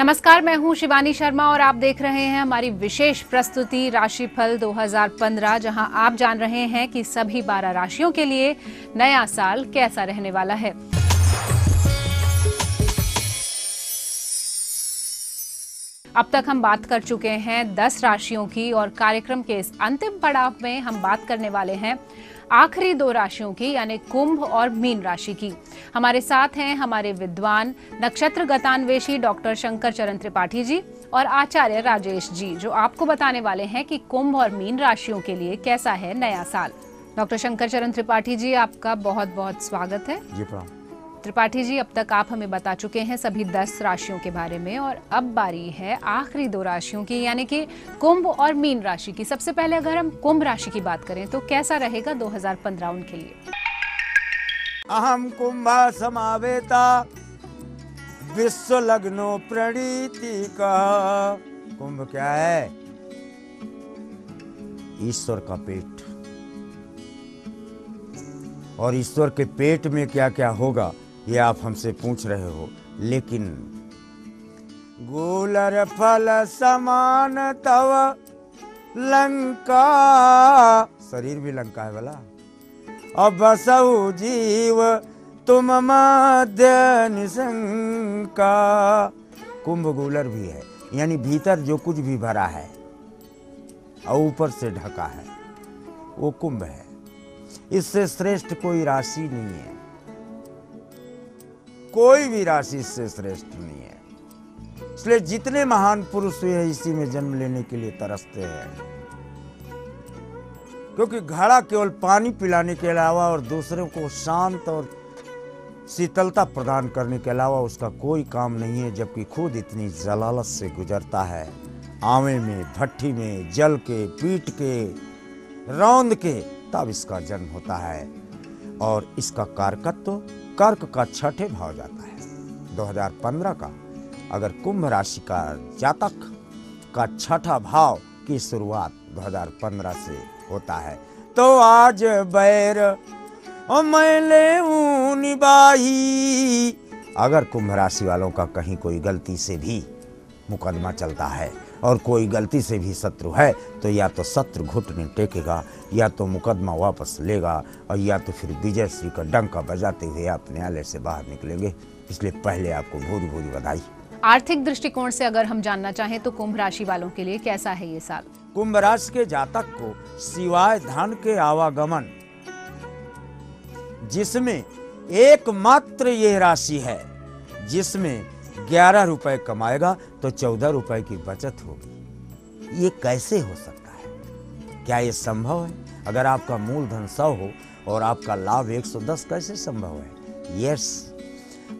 नमस्कार, मैं हूं शिवानी शर्मा और आप देख रहे हैं हमारी विशेष प्रस्तुति राशिफल 2015, जहां आप जान रहे हैं कि सभी 12 राशियों के लिए नया साल कैसा रहने वाला है। अब तक हम बात कर चुके हैं 10 राशियों की और कार्यक्रम के इस अंतिम पड़ाव में हम बात करने वाले हैं आखिरी 2 राशियों की, यानी कुंभ और मीन राशि की। हमारे साथ हैं हमारे विद्वान नक्षत्र गतान्वेषी डॉक्टर शंकर चरण त्रिपाठी जी और आचार्य राजेश जी, जो आपको बताने वाले हैं कि कुंभ और मीन राशियों के लिए कैसा है नया साल। डॉक्टर शंकर चरण त्रिपाठी जी, आपका बहुत बहुत स्वागत है। जी प्रणाम। त्रिपाठी जी, अब तक आप हमें बता चुके हैं सभी 10 राशियों के बारे में और अब बारी है आखिरी 2 राशियों की, यानी कि कुंभ और मीन राशि की। सबसे पहले अगर हम कुंभ राशि की बात करें तो कैसा रहेगा 2015 उनके लिए? अहम कुंभा समावेता विश्व लग्नो प्रणीति का। कुंभ क्या है? ईश्वर का पेट। और ईश्वर के पेट में क्या क्या होगा ये आप हमसे पूछ रहे हो, लेकिन गुलर फल समान तव लंका, शरीर भी लंका है भला। अब बसहु जीव तुम मध्य निशंका। कुंभ गुलर भी है, यानी भीतर जो कुछ भी भरा है और ऊपर से ढका है वो कुंभ है। इससे श्रेष्ठ कोई राशि नहीं है, कोई भी राशि इससे श्रेष्ठ नहीं है। इसलिए जितने महान पुरुष हुए हैं इसी में जन्म लेने के लिए तरसते हैं, क्योंकि घड़ा केवल पानी पिलाने के अलावा और दूसरों को शांत और शीतलता प्रदान करने के अलावा उसका कोई काम नहीं है, जबकि खुद इतनी जलालत से गुजरता है। आवे में, भट्ठी में, जल के, पीट के, रौंद के, तब इसका जन्म होता है। और इसका कारकत्व कर्क का 6ठे भाव जाता है। 2015 का अगर कुंभ राशि का जातक का 6ठा भाव की शुरुआत 2015 से होता है, तो आज बैर और मैले निभाई। अगर कुंभ राशि वालों का कहीं कोई गलती से भी मुकदमा चलता है और कोई गलती से भी शत्रु है, तो या तो शत्रु घुटने टेकेगा, या तो मुकदमा वापस लेगा, और या तो फिर विजय श्री का डंका बजाते हुए आप न्यायालय से बाहर निकलेंगे। इसलिए पहले आपको भूरी भूरी बधाई। आर्थिक दृष्टिकोण से अगर हम जानना चाहें तो कुंभ राशि वालों के लिए कैसा है ये साल? कुंभ राशि के जातक को सिवाय धन के आवागमन, जिसमें एकमात्र ये राशि है जिसमें 11 रुपए कमाएगा तो 14 रुपए की बचत होगी। ये कैसे हो सकता है? क्या ये संभव है? अगर आपका मूलधन 100 हो और आपका लाभ 110, कैसे संभव है? यस,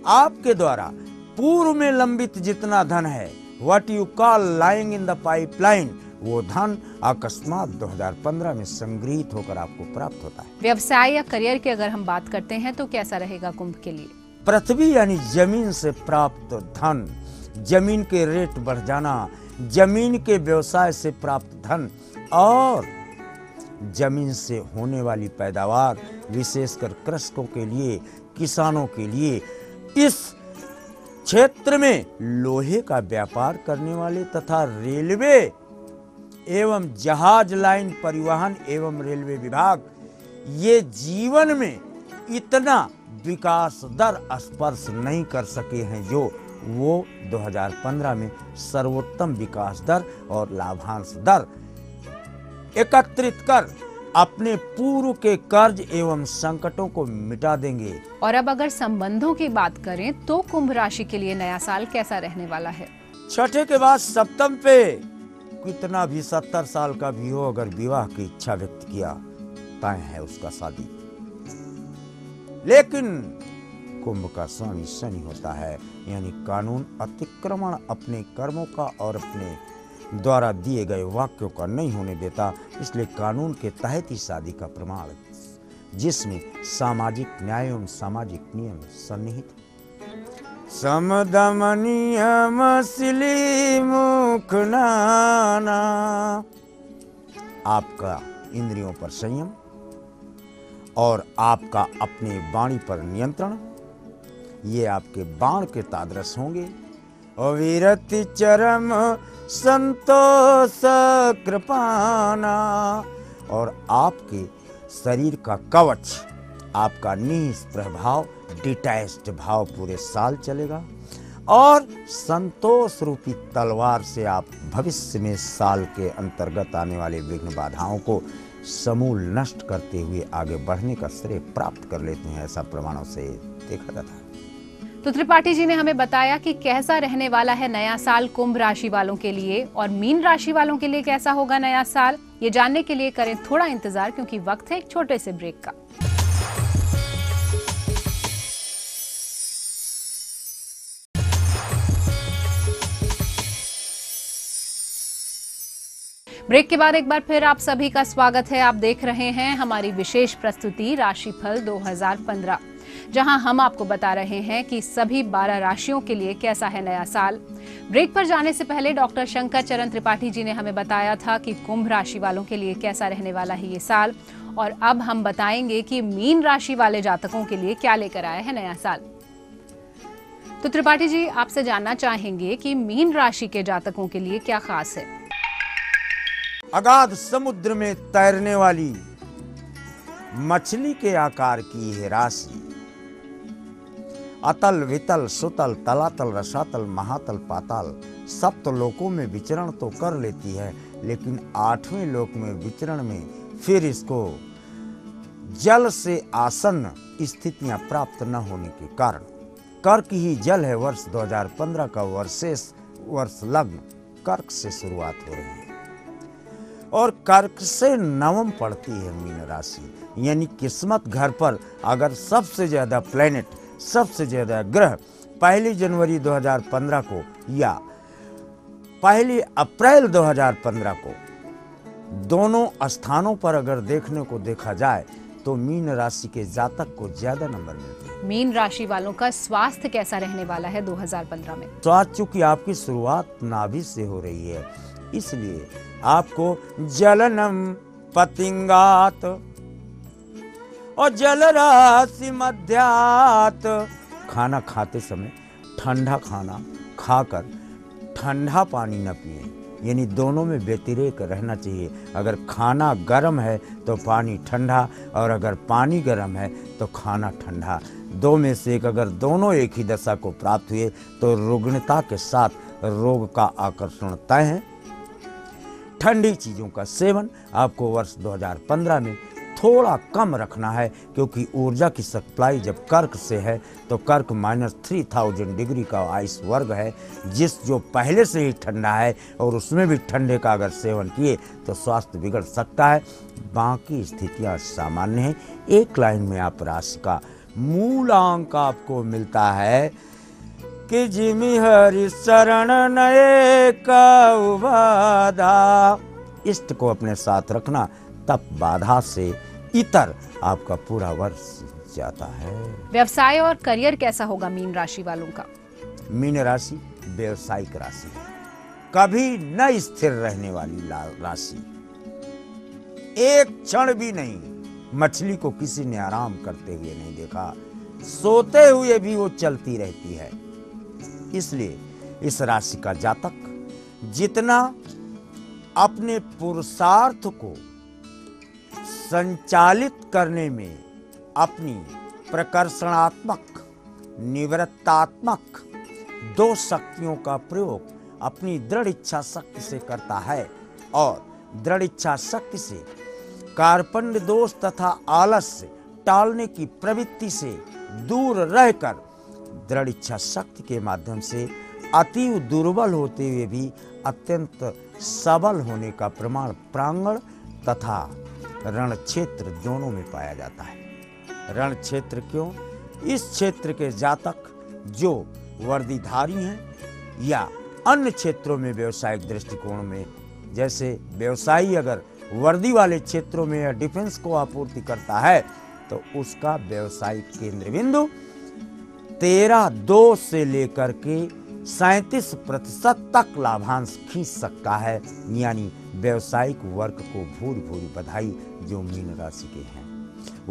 आपके द्वारा पूर्व में लंबित जितना धन है, what you call lying in the pipeline, वो धन अकस्मात 2015 में संग्रहित होकर आपको प्राप्त होता है। व्यवसाय या करियर की अगर हम बात करते हैं तो कैसा रहेगा कुंभ के लिए? पृथ्वी यानी जमीन से प्राप्त धन, जमीन के रेट बढ़ जाना, जमीन के व्यवसाय से प्राप्त धन और जमीन से होने वाली पैदावार, विशेषकर कृषकों के लिए, किसानों के लिए, इस क्षेत्र में लोहे का व्यापार करने वाले तथा रेलवे एवं जहाज लाइन परिवहन एवं रेलवे विभाग, ये जीवन में इतना विकास दर स्पर्श नहीं कर सके हैं जो वो 2015 में सर्वोत्तम विकास दर और लाभांश दर एकत्रित कर अपने पूर्व के कर्ज एवं संकटों को मिटा देंगे। और अब अगर संबंधों की बात करें तो कुंभ राशि के लिए नया साल कैसा रहने वाला है? 6ठे के बाद सप्तम पे कितना भी 70 साल का भी हो, अगर विवाह की इच्छा व्यक्त किया तय है उसका शादी। लेकिन कुंभ का स्वामी शनि होता है, यानी कानून अतिक्रमण अपने कर्मों का और अपने द्वारा दिए गए वाक्यों का नहीं होने देता। इसलिए कानून के तहत ही शादी का प्रमाण, जिसमें सामाजिक न्याय एवं सामाजिक नियम सन्निहित। समदम नियम सिली मुख नाना। आपका इंद्रियों पर संयम और आपका अपने वाणी पर नियंत्रण, ये आपके बाण के तादृश होंगे। अविरति चरम संतोष कृपाना। और आपके शरीर का कवच, आपका निस्पृह भाव, डिटैच्ड भाव पूरे साल चलेगा। और संतोष रूपी तलवार से आप भविष्य में साल के अंतर्गत आने वाले विघ्न बाधाओं को समूल नष्ट करते हुए आगे बढ़ने का श्रेय प्राप्त कर लेते हैं। ऐसा प्रमाणों से देखा जाता है। तो त्रिपाठी जी ने हमें बताया कि कैसा रहने वाला है नया साल कुंभ राशि वालों के लिए, और मीन राशि वालों के लिए कैसा होगा नया साल। ये जानने के लिए करें थोड़ा इंतजार, क्योंकि वक्त है एक छोटे से ब्रेक का। ब्रेक के बाद एक बार फिर आप सभी का स्वागत है। आप देख रहे हैं हमारी विशेष प्रस्तुति राशिफल 2015, जहां हम आपको बता रहे हैं कि सभी 12 राशियों के लिए कैसा है नया साल। ब्रेक पर जाने से पहले डॉक्टर शंकर चरण त्रिपाठी जी ने हमें बताया था कि कुंभ राशि वालों के लिए कैसा रहने वाला है ये साल, और अब हम बताएंगे कि मीन राशि वाले जातकों के लिए क्या लेकर आया है नया साल। तो त्रिपाठी जी, आपसे जानना चाहेंगे कि मीन राशि के जातकों के लिए क्या खास है। अगाध समुद्र में तैरने वाली मछली के आकार की है राशि। अतल वितल सुतल तलातल रसातल महातल पाताल सप्त लोकों में विचरण तो कर लेती है, लेकिन 8वें लोक में विचरण में फिर इसको जल से आसन्न स्थितियां प्राप्त न होने के कारण, कर्क ही जल है। वर्ष 2015 का वर्ष लग्न कर्क से शुरुआत हो रही है, और कर्क से नवम पड़ती है मीन राशि। यानी किस्मत घर पर अगर सबसे ज्यादा प्लेनेट, सबसे ज्यादा ग्रह 1 जनवरी 2015 को या 1 अप्रैल 2015 को दोनों स्थानों पर अगर देखने को देखा जाए तो मीन राशि के जातक को ज्यादा नंबर मिलते हैं। मीन राशि वालों का स्वास्थ्य कैसा रहने वाला है 2015 में। स्वास्थ्य, चूंकि आपकी शुरुआत नाभि से हो रही है, इसलिए आपको जलनम पतिंगात और जल राशि मध्यात, खाना खाते समय ठंडा खाना खाकर ठंडा पानी न पिए, यानी दोनों में व्यतिरेक रहना चाहिए। अगर खाना गर्म है तो पानी ठंडा, और अगर पानी गर्म है तो खाना ठंडा। दो में से एक, अगर दोनों एक ही दशा को प्राप्त हुए तो रुग्णता के साथ रोग का आकर्षण तय है। ठंडी चीज़ों का सेवन आपको वर्ष 2015 में थोड़ा कम रखना है, क्योंकि ऊर्जा की सप्लाई जब कर्क से है तो कर्क -3000 डिग्री का आइस वर्ग है, जो पहले से ही ठंडा है, और उसमें भी ठंडे का अगर सेवन किए तो स्वास्थ्य बिगड़ सकता है। बाकी स्थितियां सामान्य हैं। एक लाइन में आप राशि का मूलांक आपको मिलता है कि जिमि हरि शरण नए का बाधा। इष्ट को अपने साथ रखना, तब बाधा से इतर आपका पूरा वर्ष जाता है। व्यवसाय और करियर कैसा होगा मीन राशि वालों का। मीन राशि व्यवसायिक राशि है, कभी न स्थिर रहने वाली राशि। एक क्षण भी नहीं, मछली को किसी ने आराम करते हुए नहीं देखा, सोते हुए भी वो चलती रहती है। इसलिए इस राशि का जातक जितना अपने पुरुषार्थ को संचालित करने में अपनी प्रकर्षणात्मक, निवृत्तात्मक 2 शक्तियों का प्रयोग अपनी दृढ़ इच्छा शक्ति से करता है, और दृढ़ इच्छा शक्ति से कार्पण्य दोष तथा आलस्य टालने की प्रवृत्ति से दूर रहकर दृढ़ इच्छा शक्ति के माध्यम से अतीव दुर्बल होते हुए भी अत्यंत सबल होने का प्रमाण प्रांगण तथा रण क्षेत्र दोनों में पाया जाता है। रण क्षेत्र क्यों? इस क्षेत्र के जातक जो वर्दीधारी हैं या अन्य क्षेत्रों में व्यवसायिक दृष्टिकोण में, जैसे व्यवसायी अगर वर्दी वाले क्षेत्रों में या डिफेंस को आपूर्ति करता है तो उसका व्यवसायिक केंद्र बिंदु 13.2 से लेकर के 37% तक लाभांश खींच सकता है। यानी व्यवसायिक वर्ग को भूरी भूरी बधाई जो मीन राशि के हैं।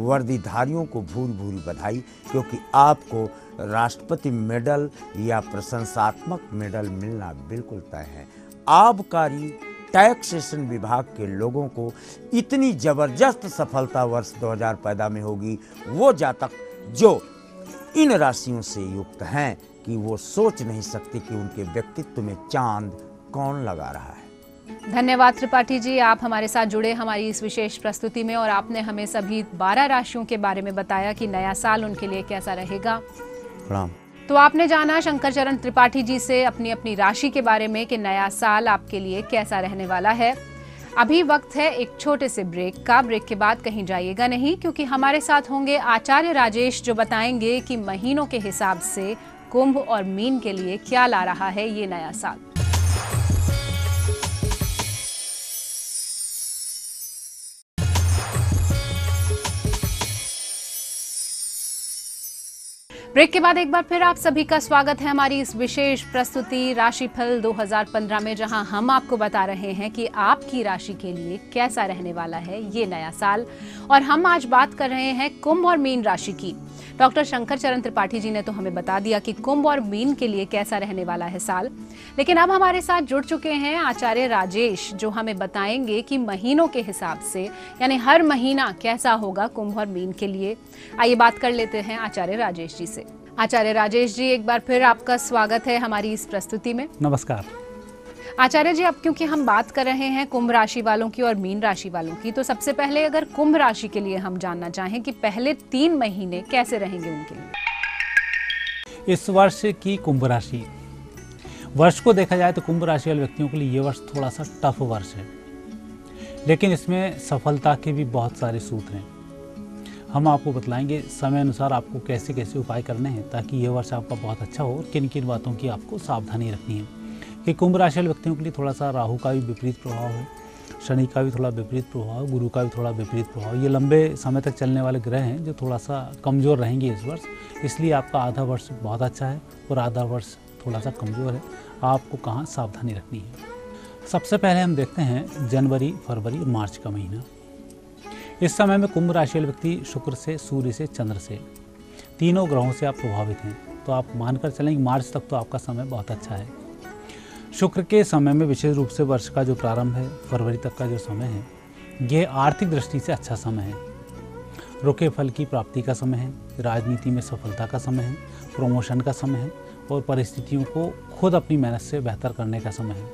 वर्दीधारियों को भूरी भूरी बधाई, क्योंकि आपको राष्ट्रपति मेडल या प्रशंसात्मक मेडल मिलना बिल्कुल तय है। आबकारी टैक्सेशन विभाग के लोगों को इतनी जबरदस्त सफलता वर्ष 2000 पैदा में होगी, वो जातक जो इन राशियों से युक्त हैं कि वो सोच नहीं सकते कि उनके व्यक्तित्व में चांद कौन लगा रहा है। धन्यवाद त्रिपाठी जी, आप हमारे साथ जुड़े हमारी इस विशेष प्रस्तुति में और आपने हमें सभी 12 राशियों के बारे में बताया कि नया साल उनके लिए कैसा रहेगा। प्रणाम। तो आपने जाना शंकर चरण त्रिपाठी जी से अपनी अपनी राशि के बारे में कि नया साल आपके लिए कैसा रहने वाला है। अभी वक्त है एक छोटे से ब्रेक का। ब्रेक के बाद कहीं जाइएगा नहीं, क्योंकि हमारे साथ होंगे आचार्य राजेश, जो बताएंगे कि महीनों के हिसाब से कुंभ और मीन के लिए क्या ला रहा है ये नया साल। ब्रेक के बाद एक बार फिर आप सभी का स्वागत है हमारी इस विशेष प्रस्तुति राशिफल 2015 में, जहां हम आपको बता रहे हैं कि आपकी राशि के लिए कैसा रहने वाला है ये नया साल। और हम आज बात कर रहे हैं कुंभ और मीन राशि की। डॉक्टर शंकर चरण त्रिपाठी जी ने तो हमें बता दिया कि कुंभ और मीन के लिए कैसा रहने वाला है साल, लेकिन अब हमारे साथ जुड़ चुके हैं आचार्य राजेश, जो हमें बताएंगे कि महीनों के हिसाब से यानी हर महीना कैसा होगा कुंभ और मीन के लिए। आइए बात कर लेते हैं आचार्य राजेश जी से। आचार्य राजेश जी, एक बार फिर आपका स्वागत है हमारी इस प्रस्तुति में। नमस्कार आचार्य जी, अब क्योंकि हम बात कर रहे हैं कुंभ राशि वालों की और मीन राशि वालों की, तो सबसे पहले अगर कुंभ राशि के लिए हम जानना चाहें कि पहले 3 महीने कैसे रहेंगे उनके लिए। इस वर्ष की कुंभ राशि, वर्ष को देखा जाए तो कुंभ राशि वाले व्यक्तियों के लिए ये वर्ष थोड़ा सा टफ वर्ष है, लेकिन इसमें सफलता के भी बहुत सारे सूत्र हैं। हम आपको बतलाएंगे समय अनुसार आपको कैसे कैसे उपाय करने हैं ताकि ये वर्ष आपका बहुत अच्छा हो, और किन किन बातों की आपको सावधानी रखनी है। कि कुंभ राशि वाले व्यक्तियों के लिए थोड़ा सा राहु का भी विपरीत प्रभाव है, शनि का भी थोड़ा विपरीत प्रभाव, गुरु का भी थोड़ा विपरीत प्रभाव। ये लंबे समय तक चलने वाले ग्रह हैं जो थोड़ा सा कमज़ोर रहेंगे इस वर्ष, इसलिए आपका आधा वर्ष बहुत अच्छा है और आधा वर्ष थोड़ा सा कमज़ोर है। आपको कहाँ सावधानी रखनी है। सबसे पहले हम देखते हैं जनवरी, फरवरी और मार्च का महीना। इस समय में कुंभ राशि वाले व्यक्ति शुक्र से, सूर्य से, चंद्र से, तीनों ग्रहों से आप प्रभावित हैं, तो आप मानकर चलेंगे मार्च तक तो आपका समय बहुत अच्छा है। शुक्र के समय में विशेष रूप से वर्ष का जो प्रारंभ है, फरवरी तक का जो समय है, ये आर्थिक दृष्टि से अच्छा समय है। रुके फल की प्राप्ति का समय है, राजनीति में सफलता का समय है, प्रमोशन का समय है और परिस्थितियों को खुद अपनी मेहनत से बेहतर करने का समय है।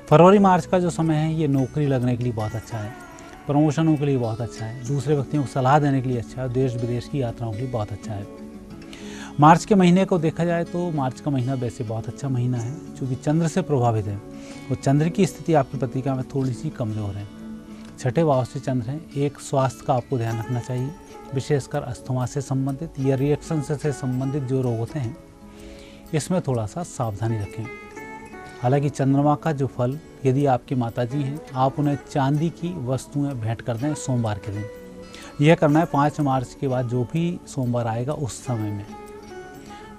फरवरी मार्च का जो समय है, ये नौकरी लगने के लिए बहुत अच्छा है, प्रमोशनों के लिए बहुत अच्छा है, दूसरे व्यक्तियों को सलाह देने के लिए अच्छा है, देश विदेश की यात्राओं के लिए बहुत अच्छा है। मार्च के महीने को देखा जाए तो मार्च का महीना वैसे बहुत अच्छा महीना है, क्योंकि चंद्र से प्रभावित है और चंद्र की स्थिति आपकी पत्रिका में थोड़ी सी कमज़ोर है। 6ठे भाव से चंद्र है। एक स्वास्थ्य का आपको ध्यान रखना चाहिए, विशेषकर अस्थमा से संबंधित या रिएक्शन से संबंधित जो रोग होते हैं, इसमें थोड़ा सा सावधानी रखें। हालांकि चंद्रमा का जो फल, यदि आपकी माताजी हैं, आप उन्हें चांदी की वस्तुएं भेंट कर दें सोमवार के दिन। यह करना है 5 मार्च के बाद जो भी सोमवार आएगा उस समय में।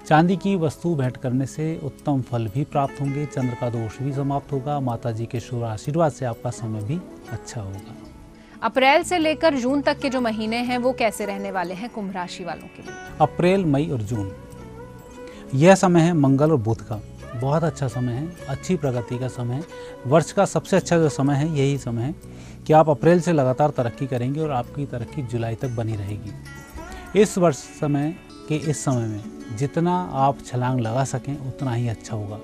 चांदी की वस्तु भेंट करने से उत्तम फल भी प्राप्त होंगे, चंद्र का दोष भी समाप्त होगा, माताजी के शुभ आशीर्वाद से आपका समय भी अच्छा होगा। अप्रैल से लेकर जून तक के जो महीने हैं वो कैसे रहने वाले हैं कुंभ राशि वालों के लिए। अप्रैल, मई और जून, यह समय है मंगल और बुध का, बहुत अच्छा समय है, अच्छी प्रगति का समय है। वर्ष का सबसे अच्छा जो समय है यही समय है कि आप अप्रैल से लगातार तरक्की करेंगे और आपकी तरक्की जुलाई तक बनी रहेगी। इस वर्ष समय के इस समय में जितना आप छलांग लगा सकें उतना ही अच्छा होगा।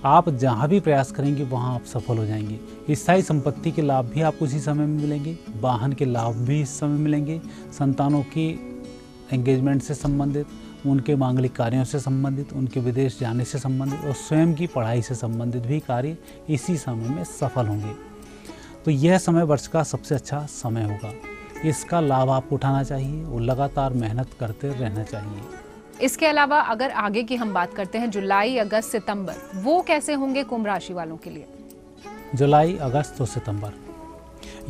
आप जहाँ भी प्रयास करेंगे वहाँ आप सफल हो जाएंगे। स्थायी संपत्ति के लाभ भी आपको इसी समय में मिलेंगे, वाहन के लाभ भी इस समय मिलेंगे, संतानों की एंगेजमेंट से संबंधित, उनके मांगलिक कार्यों से संबंधित, उनके विदेश जाने से संबंधित और स्वयं की पढ़ाई से संबंधित भी कार्य इसी समय में सफल होंगे। तो यह समय वर्ष का सबसे अच्छा समय होगा, इसका लाभ आपको उठाना चाहिए और लगातार मेहनत करते रहना चाहिए। इसके अलावा अगर आगे की हम बात करते हैं जुलाई, अगस्त, सितंबर, वो कैसे होंगे कुंभ राशि वालों के लिए। जुलाई, अगस्त और सितंबर,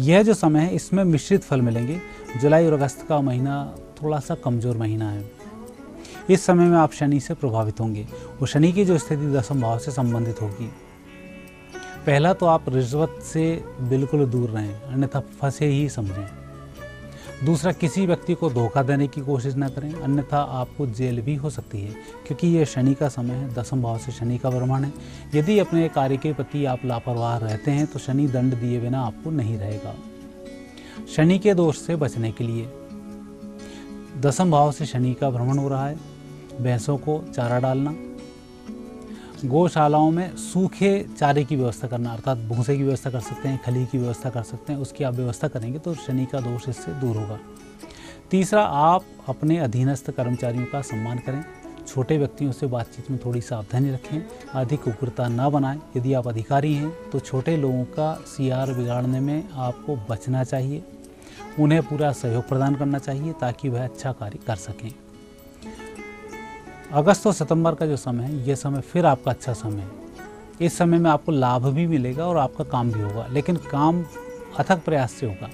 यह जो समय है इसमें मिश्रित फल मिलेंगे। जुलाई और अगस्त का महीना थोड़ा सा कमज़ोर महीना है। इस समय में आप शनि से प्रभावित होंगे और शनि की जो स्थिति 10वें भाव से संबंधित होगी। पहला तो आप रिश्वत से बिल्कुल दूर रहें, अन्यथा फंसे ही समझें। दूसरा, किसी व्यक्ति को धोखा देने की कोशिश न करें, अन्यथा आपको जेल भी हो सकती है, क्योंकि ये शनि का समय है। 10वें भाव से शनि का भ्रमण है। यदि अपने कार्य के प्रति आप लापरवाह रहते हैं तो शनि दंड दिए बिना आपको नहीं रहेगा। शनि के दोष से बचने के लिए 10वें भाव से शनि का भ्रमण हो रहा है। भैंसों को चारा डालना, गौशालाओं में सूखे चारे की व्यवस्था करना, अर्थात भूसे की व्यवस्था कर सकते हैं, खली की व्यवस्था कर सकते हैं, उसकी आप व्यवस्था करेंगे तो शनि का दोष इससे दूर होगा। तीसरा, आप अपने अधीनस्थ कर्मचारियों का सम्मान करें। छोटे व्यक्तियों से बातचीत में थोड़ी सावधानी रखें, अधिक उग्रता न बनाएं। यदि आप अधिकारी हैं तो छोटे लोगों का सीआर बिगाड़ने में आपको बचना चाहिए। उन्हें पूरा सहयोग प्रदान करना चाहिए ताकि वह अच्छा कार्य कर सकें। अगस्त और सितंबर का जो समय है, ये समय फिर आपका अच्छा समय है। इस समय में आपको लाभ भी मिलेगा और आपका काम भी होगा, लेकिन काम अथक प्रयास से होगा।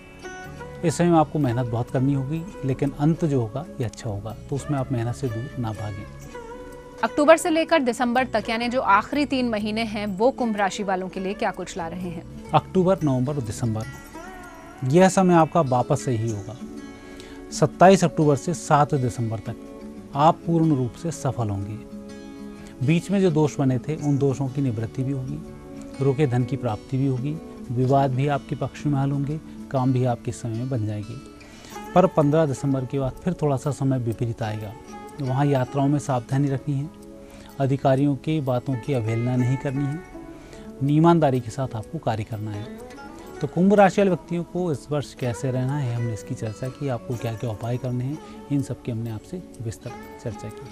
इस समय में आपको मेहनत बहुत करनी होगी, लेकिन अंत जो होगा ये अच्छा होगा, तो उसमें आप मेहनत से दूर ना भागें। अक्टूबर से लेकर दिसंबर तक यानी जो आखिरी 3 महीने हैं वो कुंभ राशि वालों के लिए क्या कुछ ला रहे हैं? अक्टूबर, नवंबर और दिसंबर, यह समय आपका वापस से ही होगा। 27 अक्टूबर से 7 दिसंबर तक आप पूर्ण रूप से सफल होंगे। बीच में जो दोष बने थे उन दोषों की निवृत्ति भी होगी, रुके धन की प्राप्ति भी होगी, विवाद भी आपके पक्ष में हल होंगे, काम भी आपके समय में बन जाएगी। पर 15 दिसंबर के बाद फिर थोड़ा सा समय विपरीत आएगा। वहाँ यात्राओं में सावधानी रखनी है, अधिकारियों की बातों की अवहेलना नहीं करनी है, ईमानदारी के साथ आपको कार्य करना है। तो कुंभ राशि वाले व्यक्तियों को इस वर्ष कैसे रहना है, हमने इसकी चर्चा की। आपको क्या क्या उपाय करने हैं, इन सब की हमने आपसे विस्तृत चर्चा की।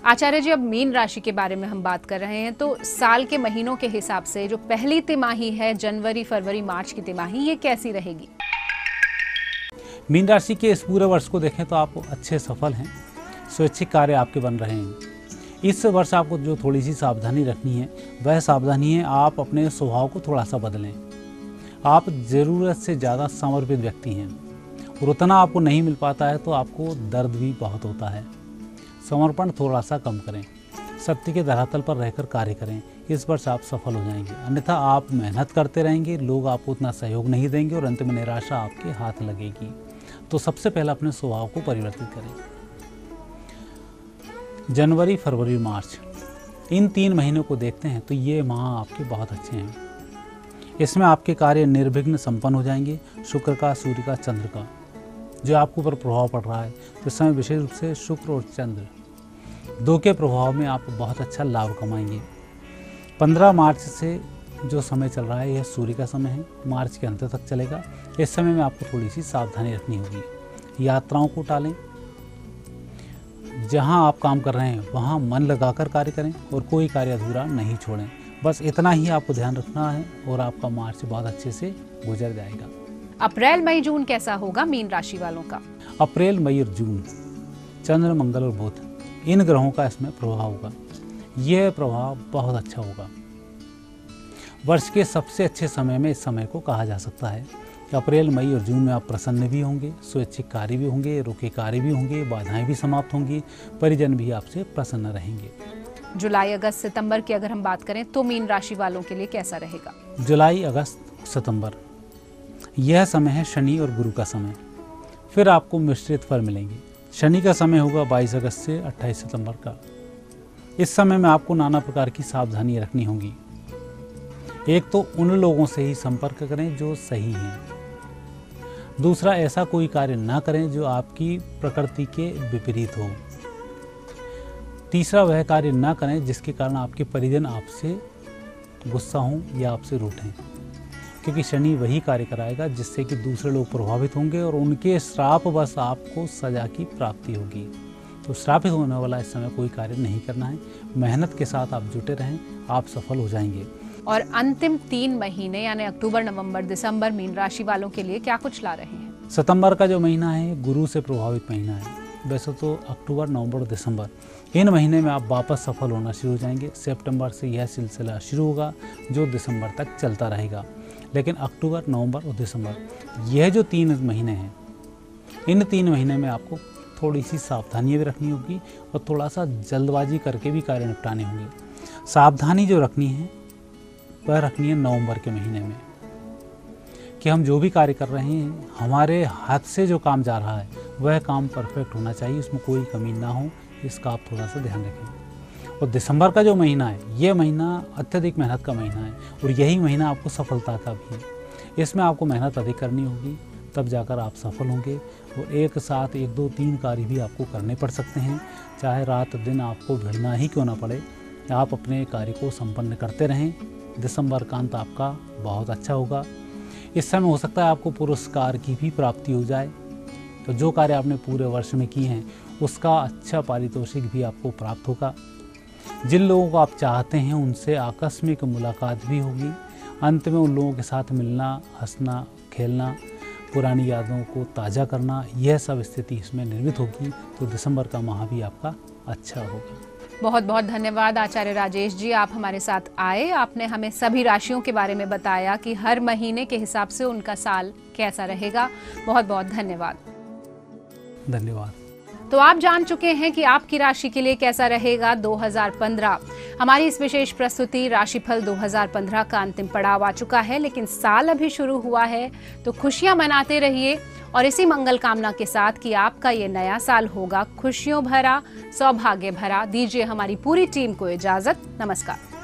आचार्य जी, अब मीन राशि के बारे में हम बात कर रहे हैं, तो साल के महीनों के हिसाब से जो पहली तिमाही है, जनवरी, फरवरी, मार्च की तिमाही, ये कैसी रहेगी? मीन राशि के इस पूरे वर्ष को देखें तो आप अच्छे सफल हैं, स्वैच्छिक कार्य आपके बन रहे हैं। इस वर्ष आपको जो थोड़ी सी सावधानी रखनी है वह सावधानी है आप अपने स्वभाव को थोड़ा सा बदलें। आप ज़रूरत से ज़्यादा समर्पित व्यक्ति हैं और उतना आपको नहीं मिल पाता है तो आपको दर्द भी बहुत होता है। समर्पण थोड़ा सा कम करें, सत्य के धरातल पर रहकर कार्य करें। इस वर्ष आप सफल हो जाएंगे, अन्यथा आप मेहनत करते रहेंगे, लोग आपको उतना सहयोग नहीं देंगे और अंत में निराशा आपके हाथ लगेगी। तो सबसे पहले अपने स्वभाव को परिवर्तित करें। जनवरी, फरवरी, मार्च, इन 3 महीनों को देखते हैं तो ये माह आपके बहुत अच्छे हैं। इसमें आपके कार्य निर्विघ्न संपन्न हो जाएंगे। शुक्र का, सूर्य का, चंद्र का जो आपके ऊपर प्रभाव पड़ रहा है, तो इस समय विशेष रूप से शुक्र और चंद्र 2 के प्रभाव में आप बहुत अच्छा लाभ कमाएंगे। 15 मार्च से जो समय चल रहा है यह सूर्य का समय है, मार्च के अंत तक चलेगा। इस समय में आपको थोड़ी सी सावधानी रखनी होगी। यात्राओं को टालें, जहां आप काम कर रहे हैं वहां मन लगाकर कार्य करें और कोई कार्य अधूरा नहीं छोड़ें। बस इतना ही आपको ध्यान रखना है और आपका मार्च बहुत अच्छे से गुजर जाएगा। अप्रैल, मई, जून कैसा होगा मीन राशि वालों का? अप्रैल, मई और जून, चंद्र, मंगल और बुध, इन ग्रहों का इसमें प्रभाव होगा। यह प्रभाव बहुत अच्छा होगा। वर्ष के सबसे अच्छे समय में इस समय को कहा जा सकता है। अप्रैल, मई और जून में आप प्रसन्न भी होंगे, स्वैच्छिक कार्य भी होंगे, रुके कार्य भी होंगे, बाधाएं भी समाप्त होंगी, परिजन भी आपसे प्रसन्न रहेंगे। जुलाई, अगस्त, सितंबर की अगर हम बात करें तो मीन राशि वालों के लिए कैसा रहेगा? जुलाई, अगस्त, सितंबर, यह समय है शनि और गुरु का समय। फिर आपको मिश्रित फल मिलेंगे। शनि का समय होगा 22 अगस्त से 28 सितंबर का। इस समय में आपको नाना प्रकार की सावधानी रखनी होगी। एक तो उन लोगों से ही संपर्क करें जो सही हैं। दूसरा, ऐसा कोई कार्य ना करें जो आपकी प्रकृति के विपरीत हो। तीसरा, वह कार्य ना करें जिसके कारण आपके परिजन आपसे गुस्सा हों या आपसे रूठें, क्योंकि शनि वही कार्य कराएगा जिससे कि दूसरे लोग प्रभावित होंगे और उनके श्राप बस आपको सजा की प्राप्ति होगी। तो श्रापित होने वाला इस समय कोई कार्य नहीं करना है। मेहनत के साथ आप जुटे रहें, आप सफल हो जाएंगे। और अंतिम 3 महीने यानी अक्टूबर, नवंबर, दिसंबर मीन राशि वालों के लिए क्या कुछ ला रहे हैं? सितंबर का जो महीना है गुरु से प्रभावित महीना है। वैसे तो अक्टूबर, नवंबर और दिसंबर, इन महीने में आप वापस सफल होना शुरू हो जाएंगे। सितंबर से यह सिलसिला शुरू होगा जो दिसंबर तक चलता रहेगा। लेकिन अक्टूबर, नवंबर और दिसंबर, यह जो 3 महीने हैं, इन 3 महीने में आपको थोड़ी सी सावधानियाँ भी रखनी होगी और थोड़ा सा जल्दबाजी करके भी कार्य निपटाने होंगे। सावधानी जो रखनी है वह रखनी है नवंबर के महीने में, कि हम जो भी कार्य कर रहे हैं, हमारे हाथ से जो काम जा रहा है वह काम परफेक्ट होना चाहिए, उसमें कोई कमी ना हो, इसका आप थोड़ा सा ध्यान रखें। और दिसंबर का जो महीना है, ये महीना अत्यधिक मेहनत का महीना है और यही महीना आपको सफलता का भी है। इसमें आपको मेहनत अधिक करनी होगी, तब जाकर आप सफल होंगे। और एक साथ 1, 2, 3 कार्य भी आपको करने पड़ सकते हैं, चाहे रात दिन आपको भिड़ना ही क्यों ना पड़े, आप अपने कार्य को संपन्न करते रहें। दिसंबर का अंत आपका बहुत अच्छा होगा। इस समय हो सकता है आपको पुरस्कार की भी प्राप्ति हो जाए, तो जो कार्य आपने पूरे वर्ष में किए हैं उसका अच्छा पारितोषिक भी आपको प्राप्त होगा। जिन लोगों को आप चाहते हैं उनसे आकस्मिक मुलाकात भी होगी। अंत में उन लोगों के साथ मिलना, हंसना, खेलना, पुरानी यादों को ताज़ा करना, यह सब स्थिति इसमें निर्मित होगी। तो दिसंबर का माह भी आपका अच्छा होगा। बहुत बहुत धन्यवाद आचार्य राजेश जी, आप हमारे साथ आए, आपने हमें सभी राशियों के बारे में बताया कि हर महीने के हिसाब से उनका साल कैसा रहेगा। बहुत बहुत धन्यवाद। धन्यवाद। तो आप जान चुके हैं कि आपकी राशि के लिए कैसा रहेगा 2015। हमारी इस विशेष प्रस्तुति राशिफल 2015 का अंतिम पड़ाव आ चुका है, लेकिन साल अभी शुरू हुआ है, तो खुशियां मनाते रहिए और इसी मंगल कामना के साथ कि आपका ये नया साल होगा खुशियों भरा, सौभाग्य भरा। दीजिए हमारी पूरी टीम को इजाजत। नमस्कार।